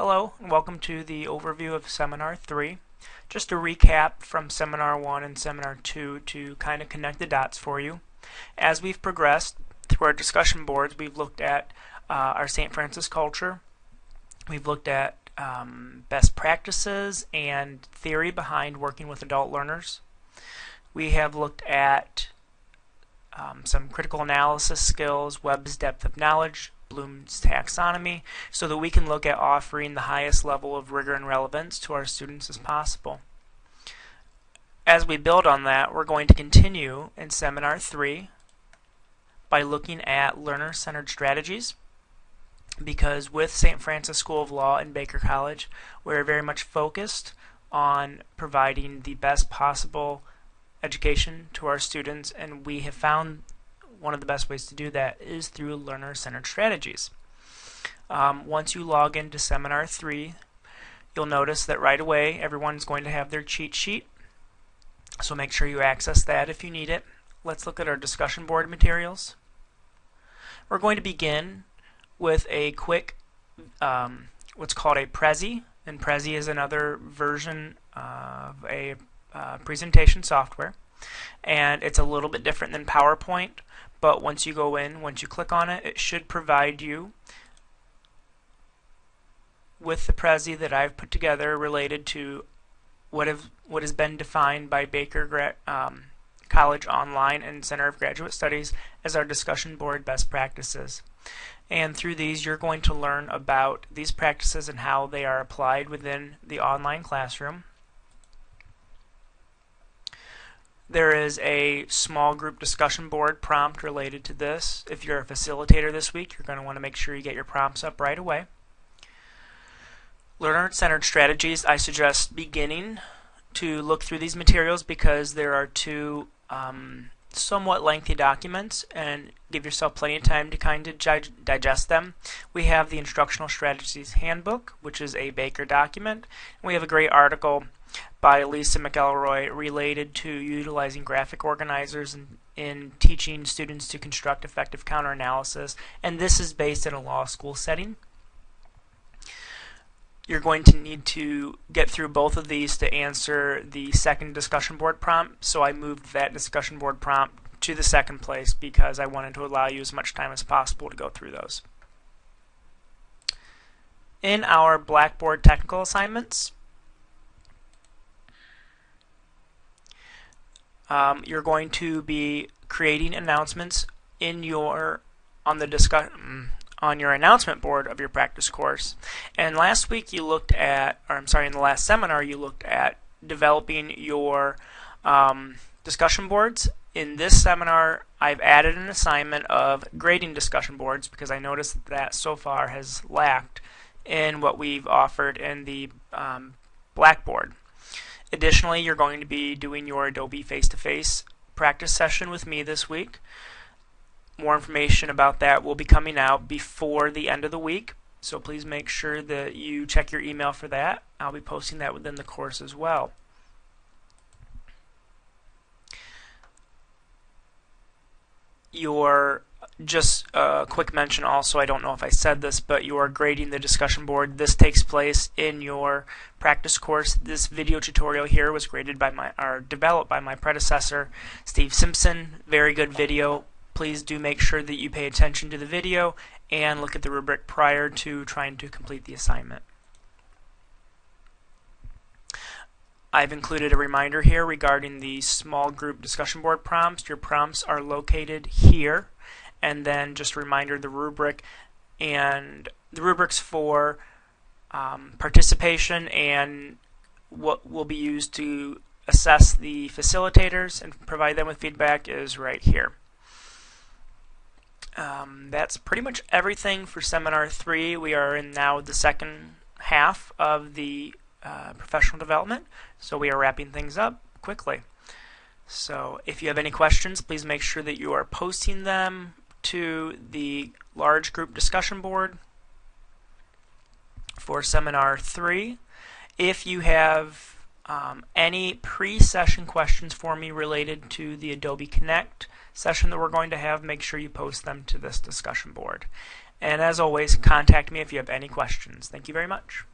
Hello, and welcome to the overview of Seminar 3. Just a recap from Seminar 1 and Seminar 2 to kind of connect the dots for you. As we've progressed through our discussion boards, we've looked at our St. Francis culture. We've looked at best practices and theory behind working with adult learners. We have looked at some critical analysis skills, Webb's depth of knowledge, Bloom's taxonomy, so that we can look at offering the highest level of rigor and relevance to our students as possible. As we build on that, we're going to continue in Seminar 3 by looking at learner-centered strategies, because with St. Francis School of Law and Baker College, we're very much focused on providing the best possible education to our students, and we have found one of the best ways to do that is through learner-centered strategies. Once you log into Seminar 3, you'll notice that right away everyone's going to have their cheat sheet, so make sure you access that if you need it. Let's look at our discussion board materials. We're going to begin with a quick what's called a Prezi, and Prezi is another version of a presentation software, and it's a little bit different than PowerPoint, but once you go in, once you click on it, it should provide you with the Prezi that I've put together related to what has been defined by Baker College Online and Center of Graduate Studies as our discussion board best practices. And through these, you're going to learn about these practices and how they are applied within the online classroom. There is a small group discussion board prompt related to this. If you're a facilitator this week, you're going to want to make sure you get your prompts up right away. Learner-centered strategies, I suggest beginning to look through these materials because there are two somewhat lengthy documents, and give yourself plenty of time to kind of digest them. We have the Instructional Strategies Handbook, which is a Baker document. And we have a great article by Lisa McElroy related to utilizing graphic organizers in teaching students to construct effective counter-analysis, and this is based in a law school setting. You're going to need to get through both of these to answer the second discussion board prompt, so I moved that discussion board prompt to the second place because I wanted to allow you as much time as possible to go through those. In our Blackboard technical assignments, you're going to be creating announcements in your on your announcement board of your practice course. And last week you looked at, in the last seminar you looked at developing your discussion boards. In this seminar, I've added an assignment of grading discussion boards because I noticed that so far has lacked in what we've offered in the Blackboard. Additionally, you're going to be doing your Adobe face-to-face practice session with me this week. More information about that will be coming out before the end of the week, so please make sure that you check your email for that. I'll be posting that within the course as well. Just a quick mention also, I don't know if I said this, but you are grading the discussion board. This takes place in your practice course. This video tutorial here was graded by developed by my predecessor, Steve Simpson. Very good video. Please do make sure that you pay attention to the video and look at the rubric prior to trying to complete the assignment. I've included a reminder here regarding the small group discussion board prompts. Your prompts are located here, and then just a reminder, the rubric and the rubrics for participation and what will be used to assess the facilitators and provide them with feedback is right here. That's pretty much everything for Seminar 3. We are in now the second half of the professional development, so we are wrapping things up quickly. So if you have any questions, please make sure that you are posting them to the large group discussion board for Seminar 3. If you have any pre-session questions for me related to the Adobe Connect session that we're going to have, make sure you post them to this discussion board. And as always, contact me if you have any questions. Thank you very much.